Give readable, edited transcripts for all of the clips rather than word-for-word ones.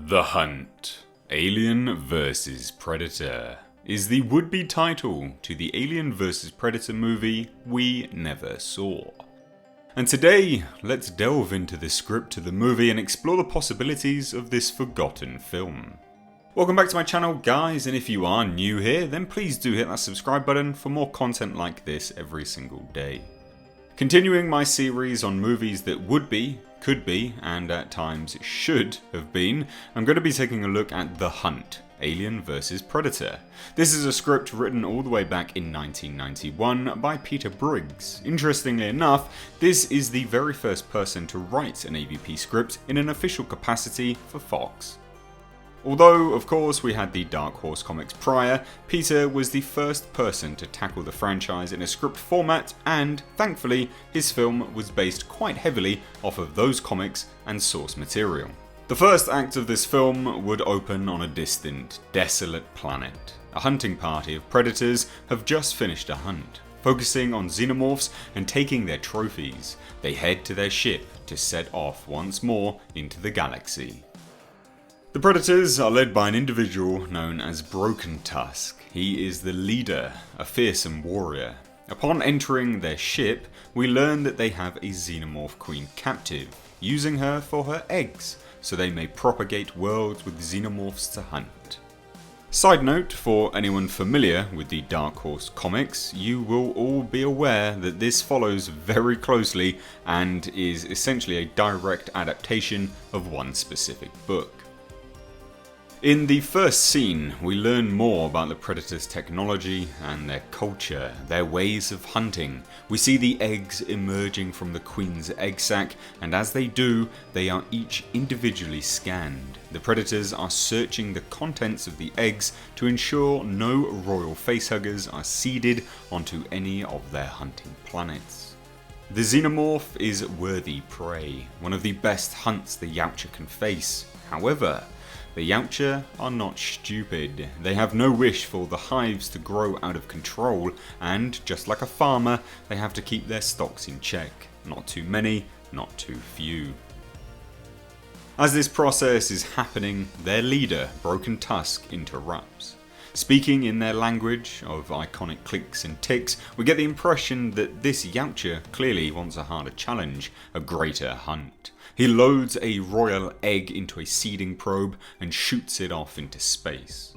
The Hunt, Alien vs. Predator, is the would-be title to the Alien vs. Predator movie we never saw. And today, let's delve into the script of the movie and explore the possibilities of this forgotten film. Welcome back to my channel, guys, and if you are new here, then please do hit that subscribe button for more content like this every single day. Continuing my series on movies that would be, could be, and at times should have been, I'm going to be taking a look at The Hunt, Alien vs. Predator. This is a script written all the way back in 1991 by Peter Briggs. Interestingly enough, this is the very first person to write an AVP script in an official capacity for Fox. Although, of course, we had the Dark Horse comics prior, Peter was the first person to tackle the franchise in a script format, and, thankfully, his film was based quite heavily off of those comics and source material. The first act of this film would open on a distant, desolate planet. A hunting party of predators have just finished a hunt. Focusing on xenomorphs and taking their trophies, they head to their ship to set off once more into the galaxy. The Predators are led by an individual known as Broken Tusk. He is the leader, a fearsome warrior. Upon entering their ship, we learn that they have a xenomorph queen captive, using her for her eggs, so they may propagate worlds with xenomorphs to hunt. Side note, for anyone familiar with the Dark Horse comics, you will all be aware that this follows very closely and is essentially a direct adaptation of one specific book. In the first scene, we learn more about the Predators' technology and their culture, their ways of hunting. We see the eggs emerging from the Queen's egg sac, and as they do, they are each individually scanned. The Predators are searching the contents of the eggs to ensure no royal facehuggers are seeded onto any of their hunting planets. The xenomorph is worthy prey, one of the best hunts the yautja can face. However, the yautja are not stupid. They have no wish for the hives to grow out of control, and just like a farmer, they have to keep their stocks in check. Not too many, not too few. As this process is happening, their leader, Broken Tusk, interrupts. Speaking in their language of iconic clicks and ticks, we get the impression that this yautja clearly wants a harder challenge, a greater hunt. He loads a royal egg into a seeding probe and shoots it off into space.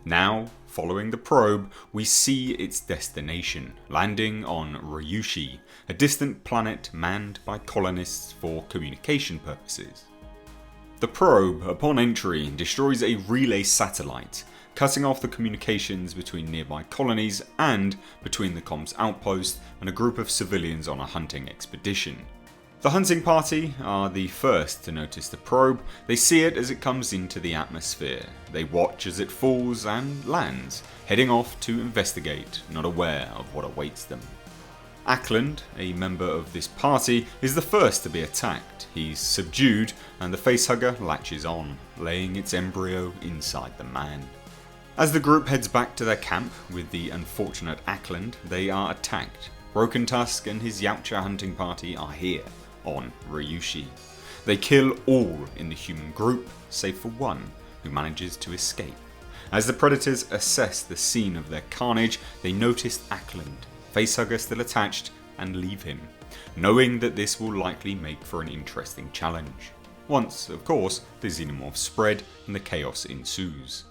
Now, following the probe, we see its destination, landing on Ryushi, a distant planet manned by colonists for communication purposes. The probe, upon entry, destroys a relay satellite, cutting off the communications between nearby colonies and between the comms outpost and a group of civilians on a hunting expedition. The hunting party are the first to notice the probe. They see it as it comes into the atmosphere. They watch as it falls and lands, heading off to investigate, not aware of what awaits them. Ackland, a member of this party, is the first to be attacked. He's subdued and the facehugger latches on, laying its embryo inside the man. As the group heads back to their camp with the unfortunate Ackland, they are attacked. Broken Tusk and his yautja hunting party are here, on Ryushi. They kill all in the human group, save for one, who manages to escape. As the Predators assess the scene of their carnage, they notice Ackland, facehugger still attached, and leave him, knowing that this will likely make for an interesting challenge. Once, of course, the xenomorphs spread and the chaos ensues.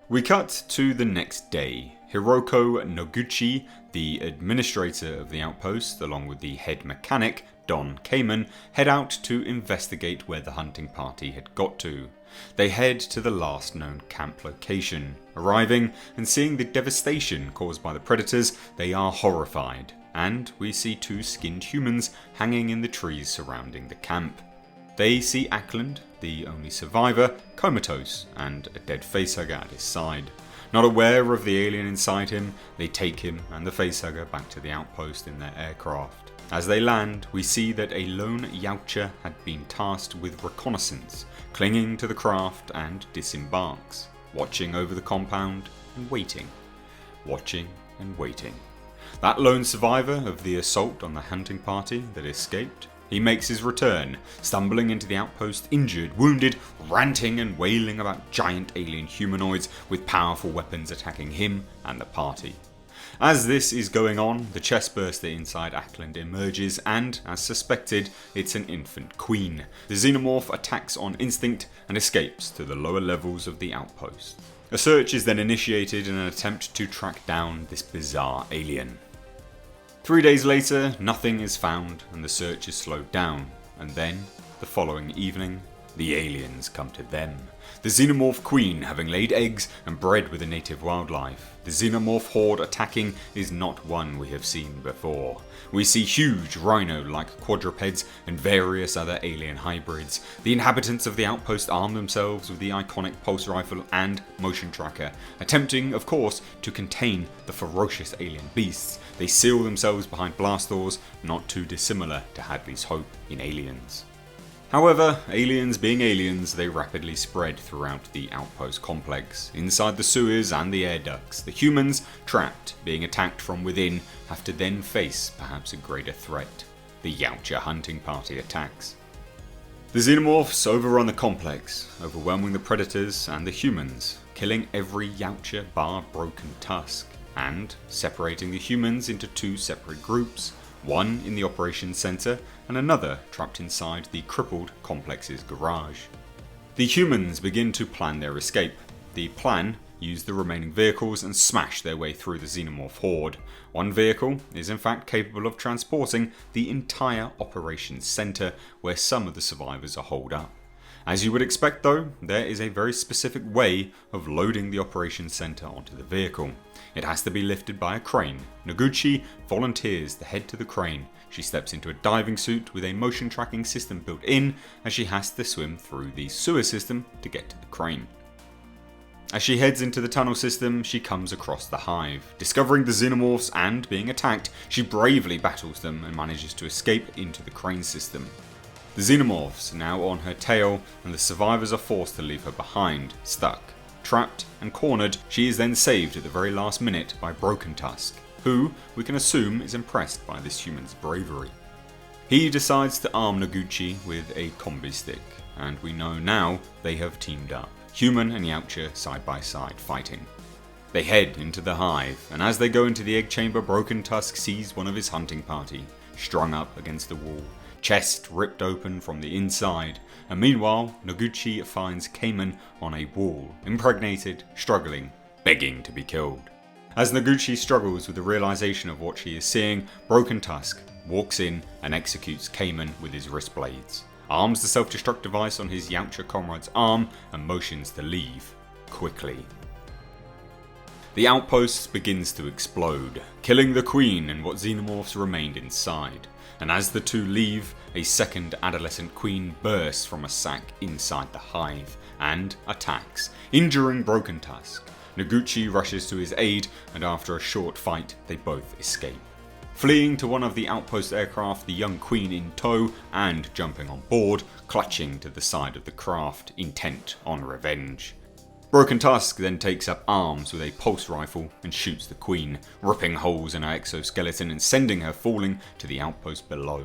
We cut to the next day. Hiroko Noguchi, the administrator of the outpost, along with the head mechanic, Don Kamen, head out to investigate where the hunting party had got to. They head to the last known camp location. Arriving and seeing the devastation caused by the predators, they are horrified, and we see two skinned humans hanging in the trees surrounding the camp. They see Ackland, the only survivor, comatose, and a dead facehugger at his side. Not aware of the alien inside him, they take him and the facehugger back to the outpost in their aircraft. As they land, we see that a lone yautja had been tasked with reconnaissance, clinging to the craft and disembarks, watching over the compound and waiting. Watching and waiting. That lone survivor of the assault on the hunting party that escaped He makes his return, stumbling into the outpost injured, wounded, ranting and wailing about giant alien humanoids with powerful weapons attacking him and the party. As this is going on, the chestburster inside Ackland emerges and, as suspected, it's an infant queen. The xenomorph attacks on instinct and escapes to the lower levels of the outpost. A search is then initiated in an attempt to track down this bizarre alien. 3 days later, nothing is found and the search is slowed down, and then, the following evening, the aliens come to them. The xenomorph queen having laid eggs and bred with the native wildlife. The xenomorph horde attacking is not one we have seen before. We see huge rhino-like quadrupeds and various other alien hybrids. The inhabitants of the outpost arm themselves with the iconic pulse rifle and motion tracker, attempting, of course, to contain the ferocious alien beasts. They seal themselves behind blast doors, not too dissimilar to Hadley's Hope in Aliens. However, aliens being aliens, they rapidly spread throughout the outpost complex. Inside the sewers and the air ducts, the humans, trapped, being attacked from within, have to then face perhaps a greater threat. The yautja hunting party attacks. The xenomorphs overrun the complex, overwhelming the predators and the humans, killing every yautja bar Broken Tusk, and separating the humans into 2 separate groups, one in the operations center and another trapped inside the crippled complex's garage. The humans begin to plan their escape. The plan: use the remaining vehicles and smash their way through the xenomorph horde. One vehicle is in fact capable of transporting the entire operations center, where some of the survivors are holed up. As you would expect though, there is a very specific way of loading the operations center onto the vehicle. It has to be lifted by a crane. Noguchi volunteers to head to the crane. She steps into a diving suit with a motion tracking system built in, as she has to swim through the sewer system to get to the crane. As she heads into the tunnel system, she comes across the hive. Discovering the xenomorphs and being attacked, she bravely battles them and manages to escape into the crane system. The xenomorphs are now on her tail and the survivors are forced to leave her behind, stuck. Trapped and cornered, she is then saved at the very last minute by Broken Tusk, who we can assume is impressed by this human's bravery. He decides to arm Noguchi with a combi stick, and we know now they have teamed up, human and yautja side by side fighting. They head into the hive, and as they go into the egg chamber, Broken Tusk sees one of his hunting party, strung up against the wall, chest ripped open from the inside, and meanwhile Noguchi finds Cayman on a wall, impregnated, struggling, begging to be killed. As Noguchi struggles with the realization of what she is seeing, Broken Tusk walks in and executes Cayman with his wrist blades, arms the self-destruct device on his yautja comrade's arm and motions to leave, quickly. The outpost begins to explode, killing the queen and what xenomorphs remained inside. And as the two leave, a second adolescent queen bursts from a sack inside the hive and attacks, injuring Broken Tusk. Noguchi rushes to his aid, and after a short fight, they both escape. Fleeing to one of the outpost aircraft, the young queen in tow, and jumping on board, clutching to the side of the craft, intent on revenge. Broken Tusk then takes up arms with a pulse rifle and shoots the queen, ripping holes in her exoskeleton and sending her falling to the outpost below.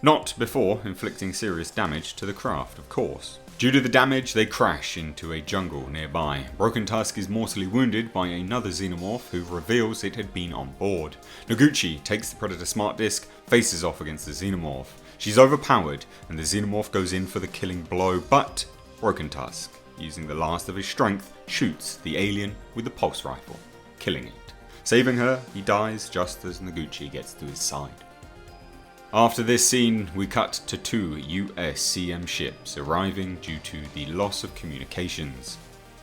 Not before inflicting serious damage to the craft, of course. Due to the damage, they crash into a jungle nearby. Broken Tusk is mortally wounded by another xenomorph who reveals it had been on board. Noguchi takes the Predator Smart Disc, faces off against the xenomorph. She's overpowered and the xenomorph goes in for the killing blow, but Broken Tusk, using the last of his strength, shoots the alien with the pulse rifle, killing it. Saving her, he dies just as Noguchi gets to his side. After this scene, we cut to 2 USCM ships arriving due to the loss of communications.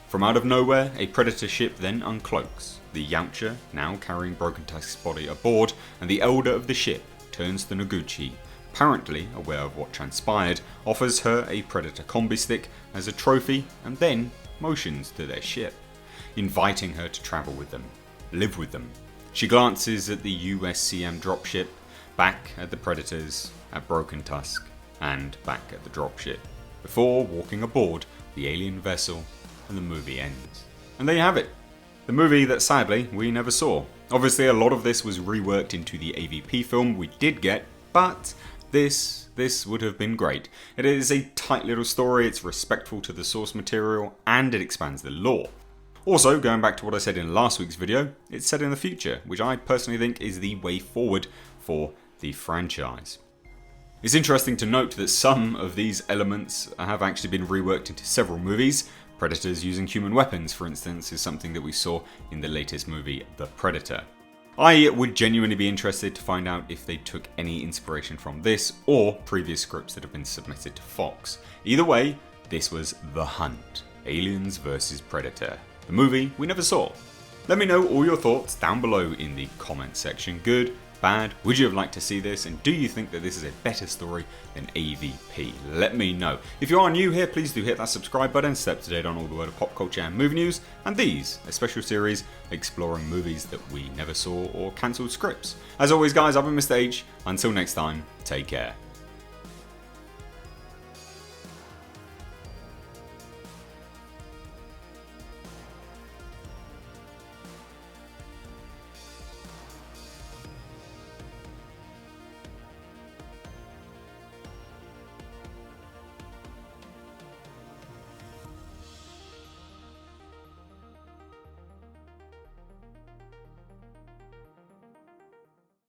From out of nowhere, a Predator ship then uncloaks. The yautja, now carrying Broken Tusk's body aboard, and the elder of the ship turns to Noguchi, apparently aware of what transpired, offers her a Predator combi stick as a trophy, and then motions to their ship, inviting her to travel with them, live with them. She glances at the USCM dropship, back at the Predators, at Broken Tusk, and back at the dropship, before walking aboard the alien vessel, and the movie ends. And there you have it. The movie that sadly we never saw. Obviously a lot of this was reworked into the AVP film we did get, but this would have been great. It is a tight little story, it's respectful to the source material, and it expands the lore. Also, going back to what I said in last week's video, it's set in the future, which I personally think is the way forward for the franchise. It's interesting to note that some of these elements have actually been reworked into several movies. Predators using human weapons, for instance, is something that we saw in the latest movie, The Predator. I would genuinely be interested to find out if they took any inspiration from this or previous scripts that have been submitted to Fox. Either way, this was The Hunt, Aliens vs Predator, the movie we never saw. Let me know all your thoughts down below in the comment section. Good, bad, would you have liked to see this, and do you think that this is a better story than AVP? Let me know. If you are new here, please do hit that subscribe button, stay up to date on all the world of pop culture and movie news, and these, a special series exploring movies that we never saw or cancelled scripts. As always guys, I've been Mr. H, until next time, take care.